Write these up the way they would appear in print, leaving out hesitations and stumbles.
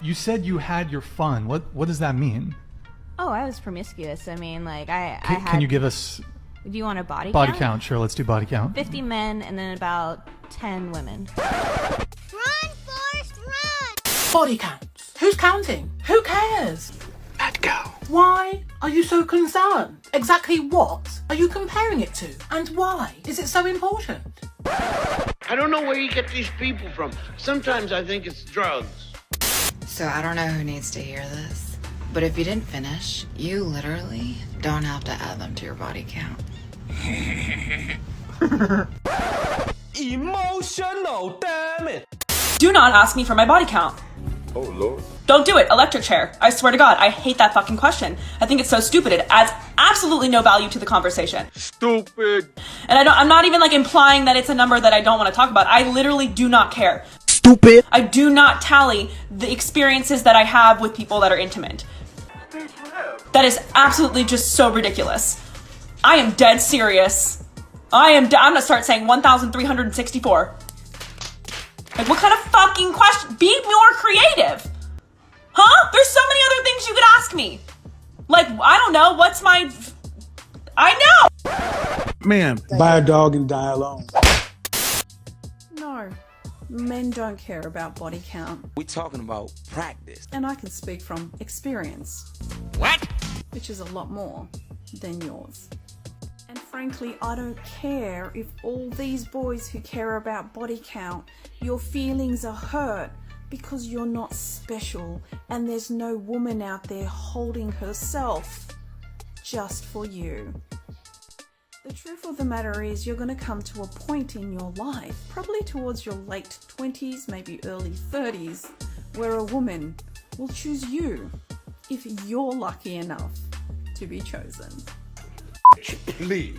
You said you had your fun. What does that mean? Oh, I was promiscuous. I mean, like, Can you give us... Do you want a body count? Body count, sure. Let's do body count. 50 men and then about 10 women. Run, Forrest, run! Body counts. Who's counting? Who cares? Let go. Why are you so concerned? Exactly what are you comparing it to? And why is it so important? I don't know where you get these people from. Sometimes I think it's drugs. So I don't know who needs to hear this, but if you didn't finish, you literally don't have to add them to your body count. Emotional, damn it! Do not ask me for my body count. Oh, Lord. Don't do it. Electric chair. I swear to God, I hate that fucking question. I think it's so stupid. It adds absolutely no value to the conversation. Stupid. And I'm not even like implying that it's a number that I don't want to talk about. I literally do not care. Stupid. I do not tally the experiences that I have with people that are intimate. That is absolutely just so ridiculous. I am dead serious. I'm gonna start saying 1,364. Like, what kind of fucking question? Be more creative. Huh? There's so many other things you could ask me. Like, I don't know, what's my... I know! Man, buy a dog and die alone. No, men don't care about body count. We talking about practice. And I can speak from experience. What? Which is a lot more than yours. And frankly, I don't care if all these boys who care about body count, your feelings are hurt because you're not special and there's no woman out there holding herself just for you. The truth of the matter is you're going to come to a point in your life, probably towards your late 20s, maybe early 30s, where a woman will choose you if you're lucky enough to be chosen. Please.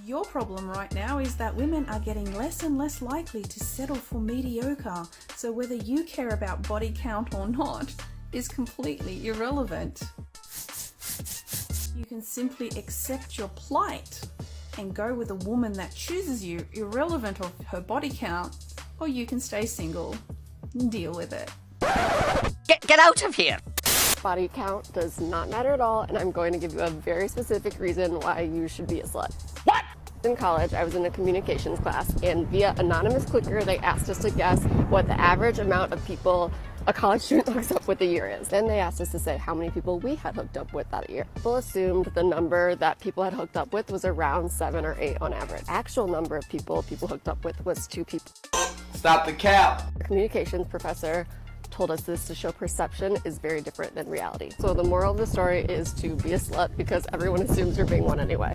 Your problem right now is that women are getting less and less likely to settle for mediocre, so whether you care about body count or not is completely irrelevant. You can simply accept your plight and go with a woman that chooses you, irrelevant of her body count, or you can stay single and deal with it. Get out of here! Body count does not matter at all, and I'm going to give you a very specific reason why you should be a slut. What? In college, I was in a communications class, and via anonymous clicker, they asked us to guess what the average amount of people a college student hooks up with a year is. Then they asked us to say how many people we had hooked up with that year. People assumed the number that people had hooked up with was around 7 or 8 on average. Actual number of people hooked up with was 2 people. Stop the cap. Our communications professor told us this to show perception is very different than reality. So the moral of the story is to be a slut because everyone assumes you're being one anyway.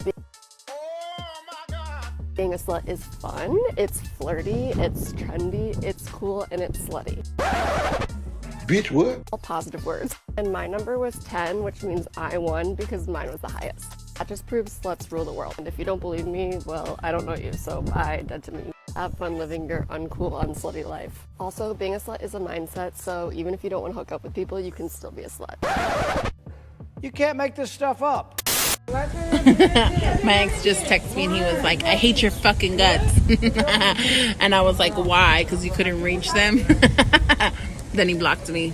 Being a slut is fun, it's flirty, it's trendy, it's cool, and it's slutty. Bitch, what? All positive words. And my number was 10, which means I won because mine was the highest. That just proves sluts rule the world. And if you don't believe me, well, I don't know you, so bye, dead to me. Have fun living your uncool, unslutty life. Also, being a slut is a mindset, so even if you don't want to hook up with people, you can still be a slut. You can't make this stuff up. My ex just texted me and he was like, I hate your fucking guts. And I was like, why? Because you couldn't reach them? Then he blocked me.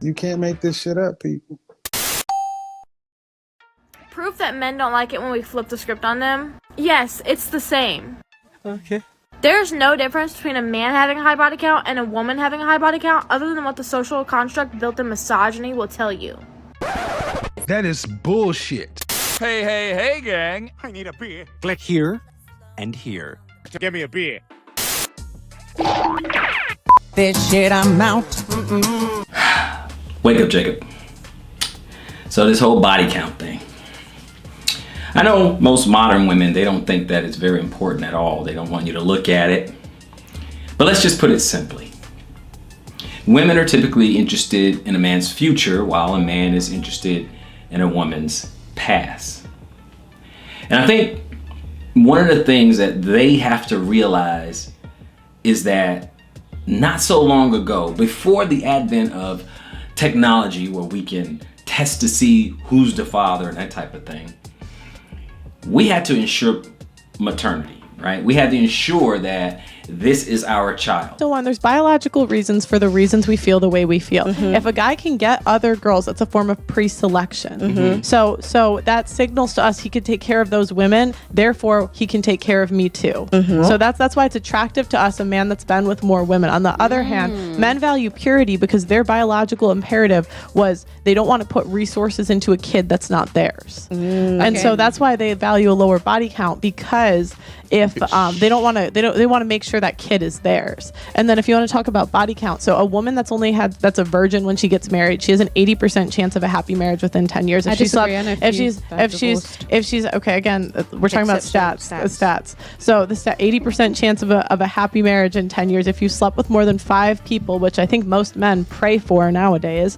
You can't make this shit up, people. Proof that men don't like it when we flip the script on them? Yes, it's the same. Okay. There's no difference between a man having a high body count and a woman having a high body count other than what the social construct built in misogyny will tell you. That is bullshit. Hey, gang. I need a beer. Click here and here. Give me a beer. This shit, I'm out. Wake up, Jacob. So this whole body count thing. I know most modern women, they don't think that it's very important at all. They don't want you to look at it. But let's just put it simply. Women are typically interested in a man's future while a man is interested in a woman's past. And I think one of the things that they have to realize is that not so long ago, before the advent of technology where we can test to see who's the father and that type of thing, we had to ensure maternity, right? We had to ensure that this is our child. So there's biological reasons for the reasons we feel the way we feel. If a guy can get other girls, that's a form of pre-selection. So that signals to us he could take care of those women, therefore he can take care of me too. So that's why it's attractive to us, a man that's been with more women. On the other hand, men value purity because their biological imperative was they don't want to put resources into a kid that's not theirs. And so that's why they value a lower body count, because if they want to make sure that kid is theirs. And then if you want to talk about body count, so a woman that's a virgin when she gets married, she has an 80% chance of a happy marriage within 10 years. If she's okay, again, we're talking about stats. So the 80% chance of a happy marriage in 10 years if you slept with more than 5 people, which I think most men pray for nowadays.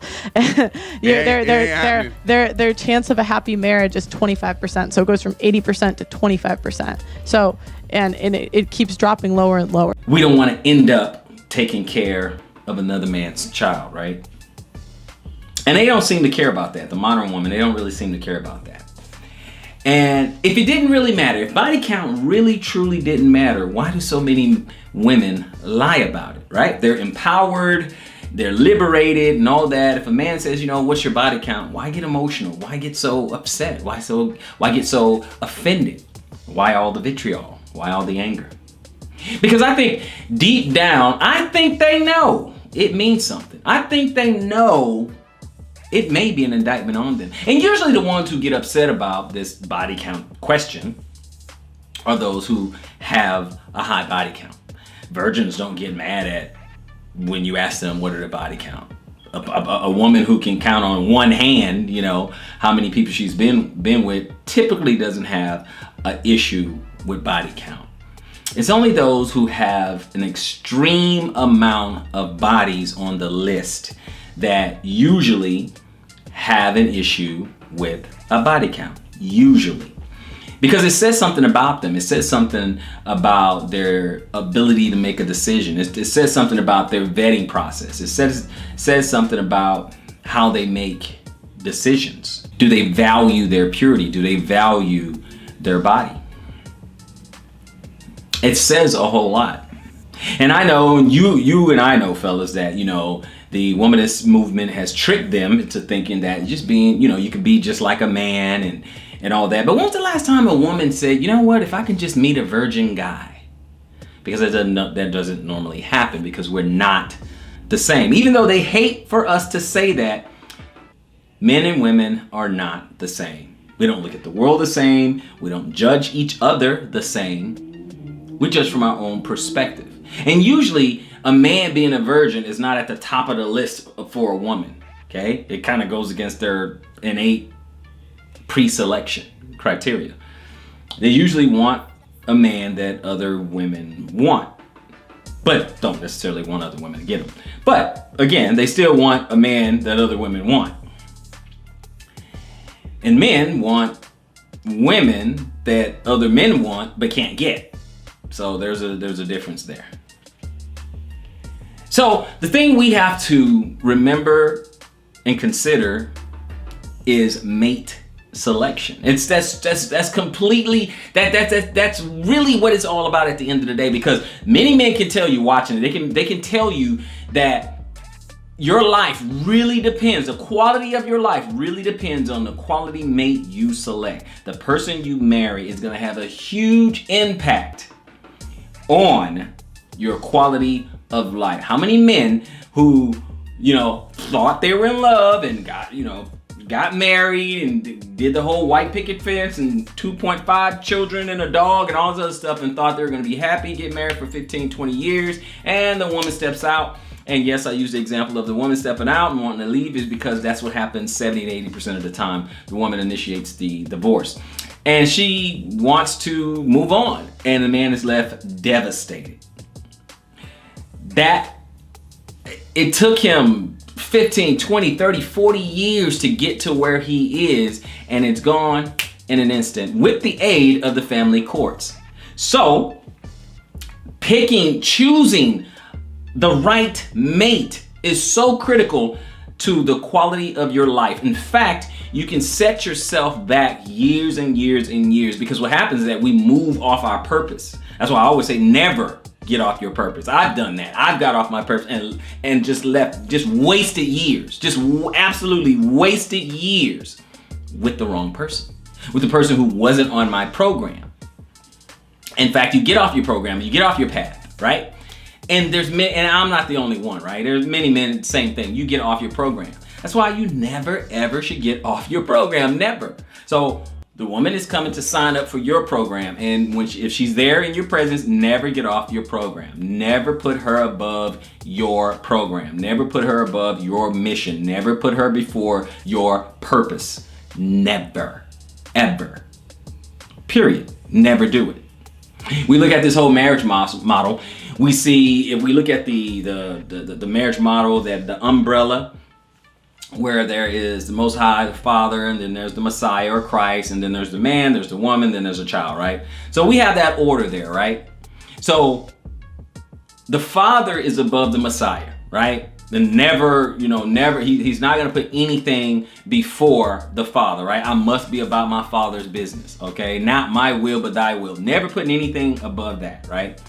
Their chance of a happy marriage is 25%. So it goes from 80% to 25%. So and it keeps dropping lower and lower. We don't want to end up taking care of another man's child, right? And they don't seem to care about that. The modern woman, they don't really seem to care about that. And if it didn't really matter, if body count really truly didn't matter, why do so many women lie about it, right? They're empowered, they're liberated and all that. If a man says, what's your body count? Why get emotional? Why get so upset? Why get so offended? Why all the vitriol? Why all the anger? Because I think deep down, I think they know it means something. I think they know it may be an indictment on them. And usually the ones who get upset about this body count question are those who have a high body count. Virgins don't get mad at when you ask them what are their body count. A woman who can count on one hand, how many people she's been with, typically doesn't have an issue with body count. It's only those who have an extreme amount of bodies on the list that usually have an issue with a body count, usually. Because it says something about them. It says something about their ability to make a decision. It says something about their vetting process. It says something about how they make decisions. Do they value their purity? Do they value their body? It says a whole lot. And I know, you and I know, fellas, that, the womanist movement has tricked them into thinking that just being, you can be just like a man and all that. But when was the last time a woman said, if I can just meet a virgin guy? Because that doesn't normally happen, because we're not the same. Even though they hate for us to say that, men and women are not the same. We don't look at the world the same. We don't judge each other the same. We judge from our own perspective. And usually a man being a virgin is not at the top of the list for a woman, okay? It kind of goes against their innate pre-selection criteria. They usually want a man that other women want, but don't necessarily want other women to get them. But again, they still want a man that other women want. And men want women that other men want but can't get. So there's a difference there. So the thing we have to remember and consider is mate selection. That's completely that's really what it's all about at the end of the day, because many men can tell you watching it, they can tell you that your life really depends, the quality of your life really depends on the quality mate you select. The person you marry is going to have a huge impact on your quality of life. How many men who, thought they were in love and got married and did the whole white picket fence and 2.5 children and a dog and all this other stuff and thought they were going to be happy, get married for 15, 20 years, and the woman steps out. And yes, I use the example of the woman stepping out and wanting to leave is because that's what happens 70 to 80% of the time. The woman initiates the divorce. And she wants to move on, and the man is left devastated. It took him 15, 20, 30, 40 years to get to where he is, and it's gone in an instant with the aid of the family courts. So, choosing the right mate is so critical to the quality of your life. In fact, you can set yourself back years and years and years, because what happens is that we move off our purpose. That's why I always say never get off your purpose. I've done that. I've got off my purpose and just wasted years. Absolutely wasted years with the wrong person. With the person who wasn't on my program. In fact, you get off your program, you get off your path, right? And there's men, and I'm not the only one, right? There's many men, same thing. You get off your program. That's why you never ever should get off your program, never. So the woman is coming to sign up for your program, and if she's there in your presence, never get off your program. Never put her above your program. Never put her above your mission. Never put her before your purpose. Never, ever. Period. Never do it. We look at this whole marriage model. We see, if we look at the marriage model, that the umbrella, where there is the Most High, the Father, and then there's the Messiah or Christ, and then there's the man, there's the woman, then there's a child, right? So we have that order there, right? So the Father is above the Messiah, right? Then never, he's not going to put anything before the Father, right? I must be about my Father's business, okay? Not my will, but thy will. Never putting anything above that, right?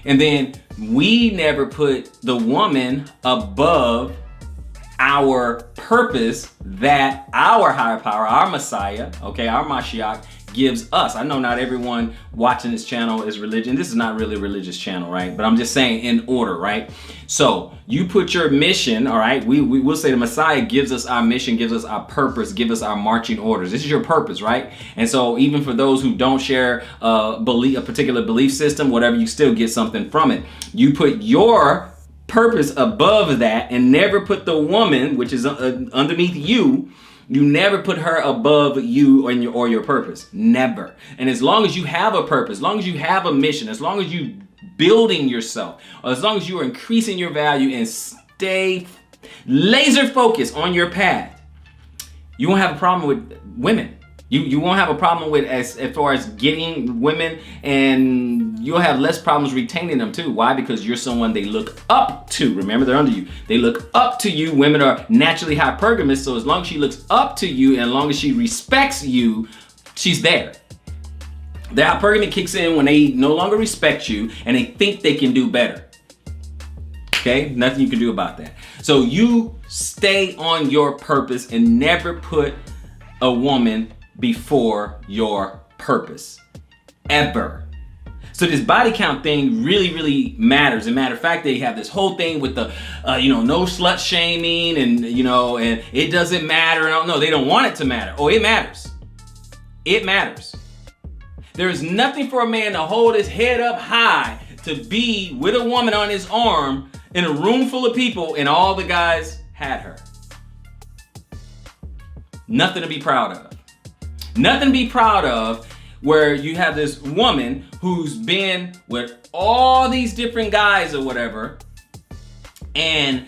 And then we never put the woman above our purpose that our higher power, our Messiah, okay, our Mashiach gives us. I know not everyone watching this channel is religion. This is not really a religious channel, right? But I'm just saying in order, right? So you put your mission, all right? We will say the Messiah gives us our mission, gives us our purpose, gives us our marching orders. This is your purpose, right? And so even for those who don't share a particular belief system, whatever, you still get something from it. You put your purpose above that and never put the woman, which is underneath you, you never put her above you or your purpose. Never. And as long as you have a purpose, as long as you have a mission, as long as you building yourself, or as long as you are increasing your value and stay laser focused on your path, you won't have a problem with women. You won't have a problem with as far as getting women, and you'll have less problems retaining them too. Why? Because you're someone they look up to. Remember, they're under you. They look up to you. Women are naturally hypergamous, so as long as she looks up to you and as long as she respects you, she's there. The hypergamy kicks in when they no longer respect you and they think they can do better. Okay? Nothing you can do about that. So you stay on your purpose and never put a woman before your purpose, ever. So this body count thing really, really matters. As a matter of fact, they have this whole thing with the, no slut shaming and, and it doesn't matter. No, they don't want it to matter. Oh, it matters. It matters. There is nothing for a man to hold his head up high to be with a woman on his arm in a room full of people and all the guys had her. Nothing to be proud of. Nothing to be proud of where you have this woman who's been with all these different guys or whatever, and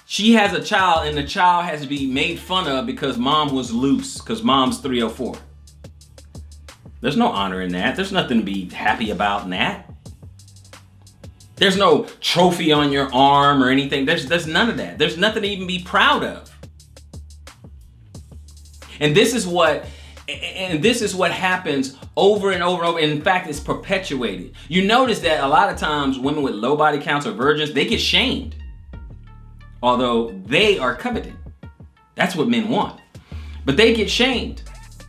she has a child and the child has to be made fun of because mom was loose, because mom's 304. There's no honor in that. There's nothing to be happy about in that. There's no trophy on your arm or anything. There's none of that. There's nothing to even be proud of. And this is what happens over and over and over. In fact, it's perpetuated. You notice that a lot of times women with low body counts or virgins, they get shamed. Although they are coveted. That's what men want. But they get shamed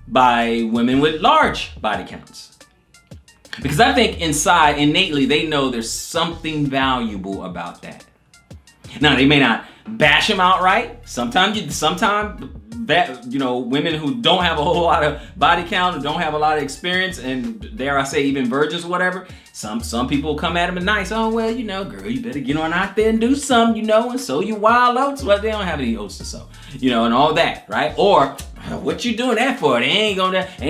by women with large body counts. Because I think inside, innately, they know there's something valuable about that. Now, they may not bash them outright. Sometimes that, women who don't have a whole lot of body count, who don't have a lot of experience, and dare I say even virgins or whatever, some people come at them and nice. Oh, well, girl, you better get on out there and do something, and sow your wild oats. Well, they don't have any oats to sow, and all that, right? Or, what you doing that for? Ain't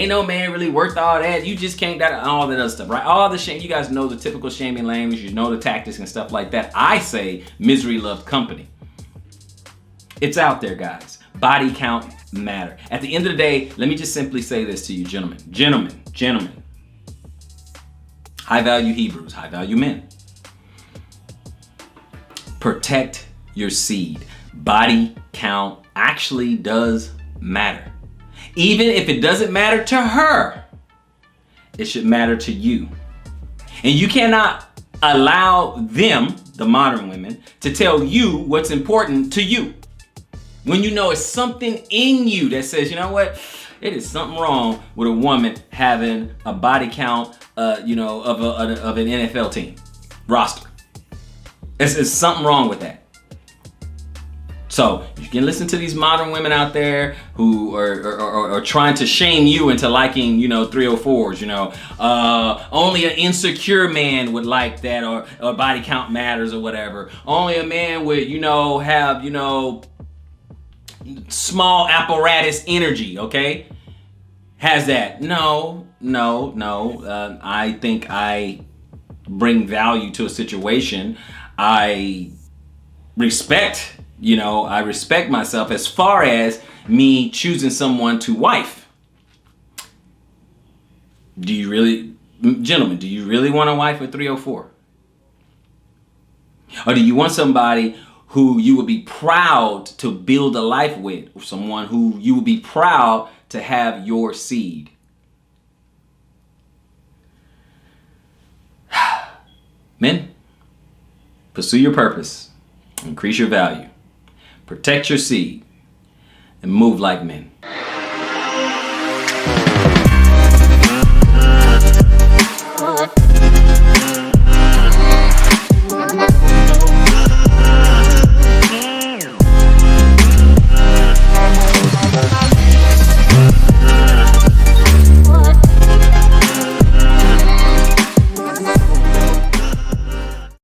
no man really worth all that. You just can't, all that other stuff, right? All the shame, you guys know the typical shaming language, you know the tactics and stuff like that. I say misery loves company. It's out there, guys. Body count matter. At the end of the day, let me just simply say this to you, gentlemen. High value Hebrews, high value men. Protect your seed. Body count actually does matter. Even if it doesn't matter to her, it should matter to you. And you cannot allow them, the modern women, to tell you what's important to you. When you know it's something in you that says, you know what? It is something wrong with a woman having a body count, of an NFL team roster. It's something wrong with that. So you can listen to these modern women out there who are trying to shame you into liking, 304s. Only an insecure man would like that, or body count matters or whatever. Only a man would, have, small apparatus energy, okay? Has that. No. I think I bring value to a situation. I respect myself as far as me choosing someone to wife. Gentlemen, do you really want a wife with 304? Or do you want somebody who you would be proud to build a life with, or someone who you would be proud to have your seed? Men, pursue your purpose, increase your value, protect your seed, and move like men.